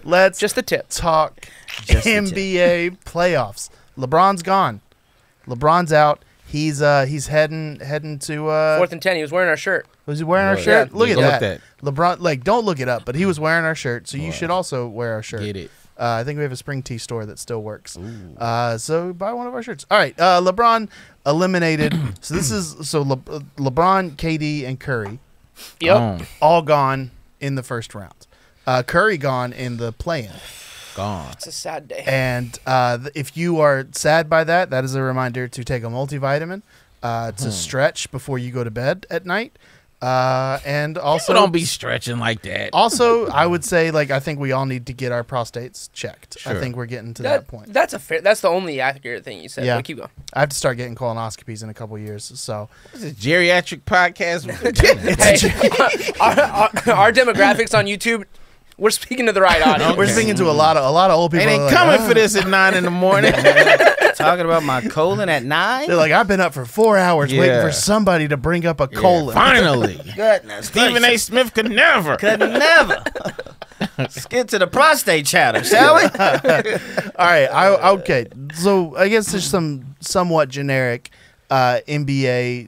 Let's just the tip. Talk NBA playoffs. LeBron's gone. LeBron's out. He's heading to 4th and 10. He was wearing our shirt. Was he wearing our shirt? Yeah. Look at that. LeBron, like, don't look it up, but he was wearing our shirt, so you should also wear our shirt. Get it. I think we have a Spring Tea store that still works. So buy one of our shirts. All right, LeBron eliminated. So this is LeBron, KD, and Curry. Yep. All gone in the first round. Curry gone in the play-in. Gone. It's a sad day. And if you are sad by that, that is a reminder to take a multivitamin to stretch before you go to bed at night. And also, don't be stretching like that. Also, I would say, like, I think we all need to get our prostates checked. Sure. I think we're getting to that point. That's the only accurate thing you said. Yeah. But keep going. I have to start getting colonoscopies in a couple years. So This is geriatric podcast. Hey, our demographics on YouTube. We're speaking to the right audience. We're speaking to a lot of old people. They ain't coming for this at 9 in the morning. Talking about my colon at 9? They're like, I've been up for 4 hours waiting for somebody to bring up a colon. Finally. Goodness. Stephen A. Smith could never. Let's get to the prostate chatter, shall we? All right. Okay. So I guess there's some somewhat generic NBA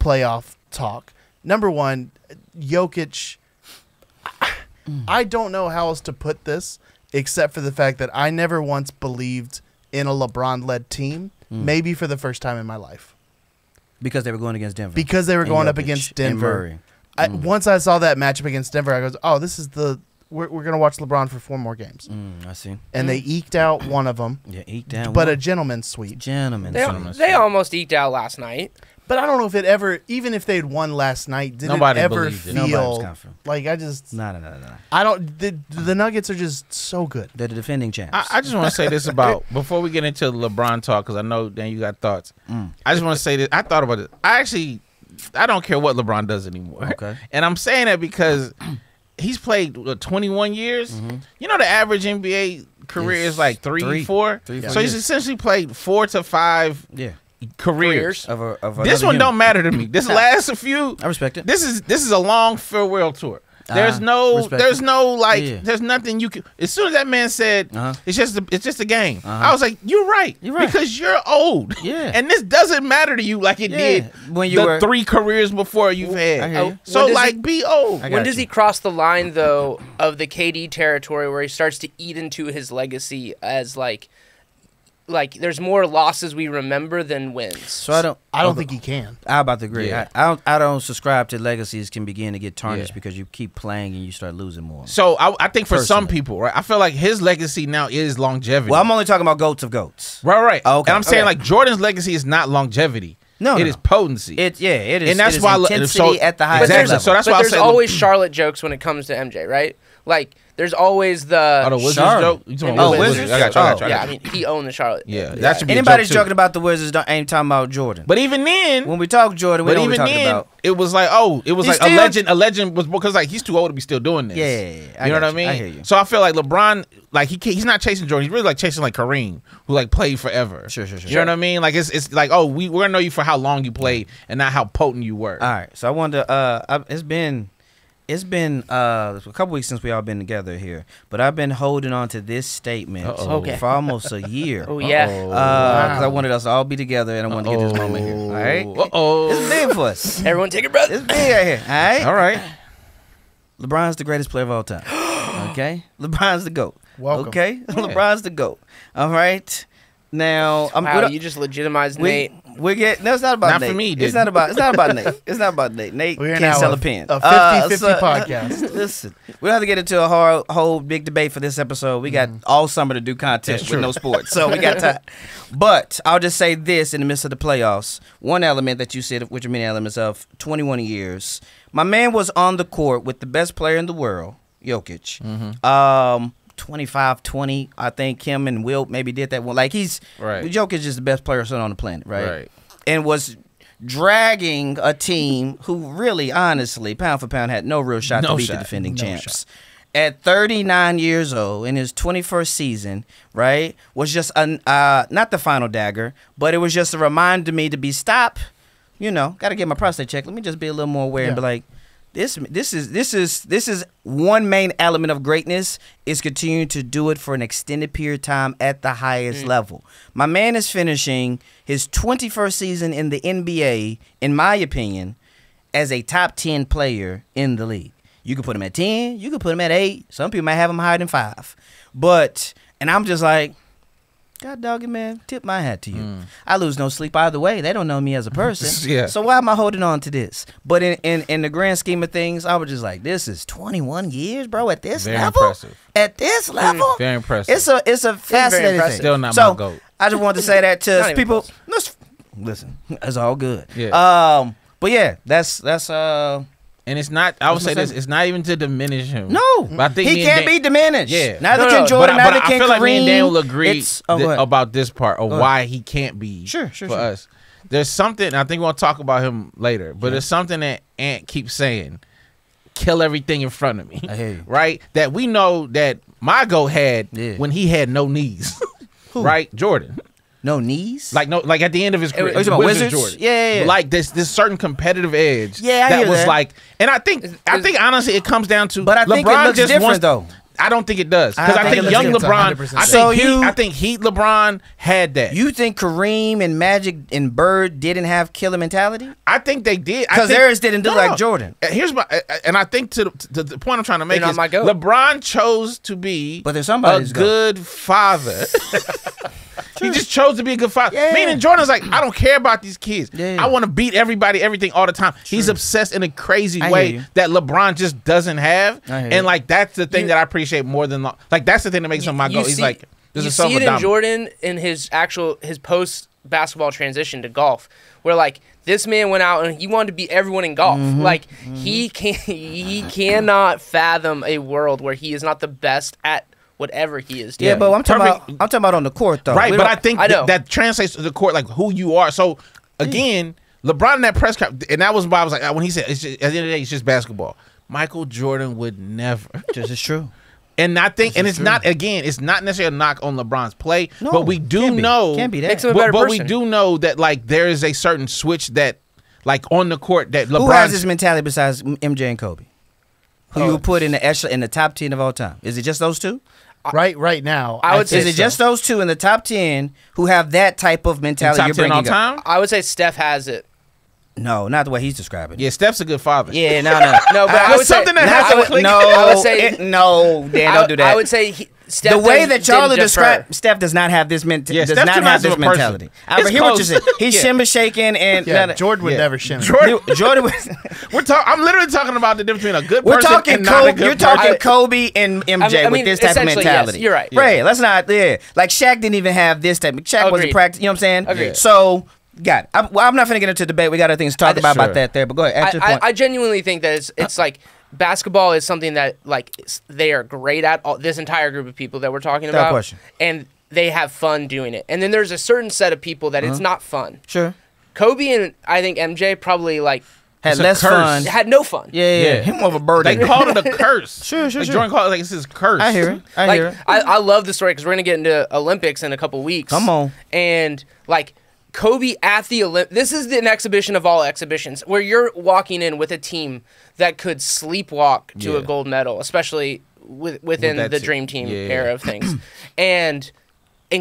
playoff talk. Number one, Jokic. I don't know how else to put this except for the fact that I never once believed in a LeBron-led team, maybe for the first time in my life. Because they were going against Denver. Because they were going up against Denver. Once I saw that matchup against Denver, I goes, oh, this is we're going to watch LeBron for 4 more games. I see. And they eked out one of them. Yeah, eked out But one. a gentleman's sweep. They almost eked out last night. But I don't know if it ever, even if they'd won last night, did Nobody it ever believed it. Nobody was feel confident. like I just... No. I don't... The Nuggets are just so good. They're the defending champs. I just want to say this about, before we get into LeBron talk, because I know, Dan, you got thoughts. I just want to say this. I thought about it. I don't care what LeBron does anymore. Okay. And I'm saying that because he's played 21 years. You know, the average NBA career is like 3, 4. So he's essentially played 4 to 5 careers. Of This one don't matter to me. This last few. I respect it. This is a long farewell tour. There's there's nothing you can. As soon as that man said it's just a game, I was like, you're right. Because you're old. Yeah. And this doesn't matter to you like it did when you were 3 careers before you've had. So be old. When does he cross the line though of the KD territory where he starts to eat into his legacy as like there's more losses we remember than wins? So I don't think he can. I'm about to agree. Yeah. I don't subscribe to legacies can begin to get tarnished because you keep playing and you start losing more. So I think for some people, right, I feel like his legacy now is longevity. Well, I'm only talking about goats of goats. Right. Okay. And I'm saying like Jordan's legacy is not longevity. It is potency. It is. And that's it is why intensity at the highest level. So that's why there's always Charlotte jokes when it comes to MJ, right? Like there's always the Wizards joke. You talking about Wizards? I got you. Yeah, I mean he owned the Charlotte. Yeah, that should be anybody's a joke joking about the Wizards ain't talking about Jordan. But even then, when we talk Jordan, we know what we're talking about. It was like, a legend was because like he's too old to be still doing this. Yeah, you know what I mean? I hear you. So I feel like LeBron, like he's not chasing Jordan. He's really like chasing like Kareem, who like played forever. Sure. You know what I mean? Like it's like, oh, we're gonna know you for how long you played and not how potent you were. All right. So I wanted to. It's been a couple weeks since we all been together here, but I've been holding on to this statement for almost a year. Because I wanted us to all be together, and I wanted to get this moment here. All right. It's big for us. Everyone, take a breath. It's big right here. All right. LeBron's the greatest player of all time. Okay. LeBron's the GOAT. Welcome. Okay. Yeah. LeBron's the GOAT. All right. Now you just legitimized Nate. We get no, it's not about not Nate. For me, it's not about Nate. It's not about Nate. Nate can't sell a pen. A 50-50 podcast. Listen, we don't have to get into a whole big debate for this episode. We got all summer to do content with no sports, so we got time. But I'll just say this: in the midst of the playoffs, one element that you said, which are many elements of 21 years, my man was on the court with the best player in the world, Jokic. 25-20, I think him and Wilt maybe did that one. Like Jokic is the best player on the planet, right? And was dragging a team who really, honestly, pound for pound, had no real shot to beat the defending champs. At 39 years old, in his 21st season, right, was just not the final dagger, but it was just a reminder to me to be stop. You know, got to get my prostate checked. Let me just be a little more aware and be like, This is one main element of greatness is continuing to do it for an extended period of time at the highest level. My man is finishing his 21st season in the NBA, in my opinion, as a top 10 player in the league. You can put him at 10, you can put him at 8. Some people might have him higher than 5. And I'm just like, God dog it, man, tip my hat to you. I lose no sleep either way. They don't know me as a person. Yeah. So why am I holding on to this? But in the grand scheme of things, I was just like, this is 21 years, bro, at this level? Impressive. At this level? Very impressive. It's a fascinating thing. Still not my GOAT. I just wanted to say that to people. Listen, it's all good. Yeah. But yeah, that's and it's not. I would say this. It's not even to diminish him. No, but I think he can't be diminished. Yeah, neither can Jordan. Neither can Kareem. I feel like me and Dan will agree about this part of why he can't be. Sure. Us. There's something. I think we'll talk about him later. But there's something that Ant keeps saying. Kill everything in front of me. I hear you. Right. That we know that my GOAT had when he had no knees. Right, Jordan. No knees? Like at the end of his career. Wizards? Jordan. Yeah. Like this certain competitive edge. Yeah, I that hear was that. like, and I think honestly it comes down to. But I think it looks different though. I don't think it does because I think young LeBron. I think Heat LeBron had that. You think Kareem and Magic and Bird didn't have killer mentality? I think they did because theirs didn't do like Jordan. Here's my and I think to the point I'm trying to make is LeBron chose to be a good father. He just chose to be a good father. Meaning Jordan's like, I don't care about these kids. I want to beat everybody, everything all the time. He's obsessed in a crazy way that Lebron just doesn't have. And like that's the thing that I appreciate more than like that's the thing that makes him my GOAT. He's like, this is so see it in Jordan in his post basketball transition to golf, where like this man went out and he wanted to beat everyone in golf. Like he cannot fathom a world where he is not the best at whatever he is doing. Yeah, but I'm talking about on the court though. Right, but I think that translates to the court, like who you are. So again, LeBron in that press conference, and that was why I was like, when he said, it's just, at the end of the day, it's just basketball. Michael Jordan would never. This is true. And I think, and it's not, again, it's not necessarily a knock on LeBron's play, but we do know. Can't be that. Makes him a better person. We do know that like there is a certain switch that, like on the court, that LeBron. Who has this mentality besides MJ and Kobe? Who you would put in the top 10 of all time? Is it just those two? Right now, I would say is it just those two in the top 10 who have that type of mentality? Top 10 all time? I would say Steph has it. No, not the way he's describing it. Yeah, Steph's a good father. Yeah, no. No, but I would say something that has to click. Dan, don't do that. I would say Steph the way that y'all are describing Steph does not have this mentality. Does not have this mentality. I hear what you're saying. He's shimmer shaking and Jordan would never shimmer. Jordan was. I'm literally talking about the difference between a good We're person talking and not a good You're talking Kobe and MJ with this type of mentality. Yes, you're right. Right. Let's not. Yeah. Like Shaq didn't even have this type. Shaq wasn't practicing. You know what I'm saying? Agreed. So. Got it. I'm not finna get into debate. We got other things to talk about that there. But go ahead. Answer your point. I genuinely think that it's like basketball is something that like they are great at. This entire group of people that we're talking about, question. And they have fun doing it. And then there's a certain set of people that it's not fun. Sure. Kobe and I think MJ probably like had less fun. Had no fun. Yeah. Him of a burden. They called it a curse. Sure. Jordan called it like it's his curse. I hear it. I love the story because we're gonna get into Olympics in a couple weeks. Come on. And like. Kobe at the this is an exhibition of all exhibitions where you're walking in with a team that could sleepwalk to a gold medal, especially within the Dream Team era of things. and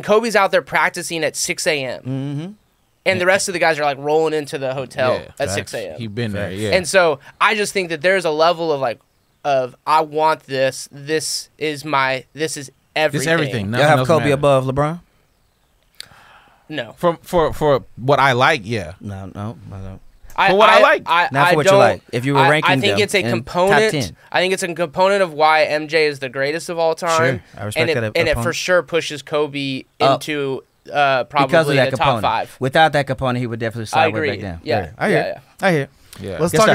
Kobe's out there practicing at 6 a.m. And the rest of the guys are like rolling into the hotel at 6 a.m. He's been there, And so I just think that there's a level of like I want this. This is everything. It's everything. You have Kobe above LeBron? No. For what I like, yeah. No. For what I like. Not for what you like. If you were ranking I think them it's a component. I think it's a component of why MJ is the greatest of all time. Sure. I respect that. And it for sure pushes Kobe into probably the top 5. Without that component, he would definitely slide way back down. Yeah. I hear. Yeah. Let's talk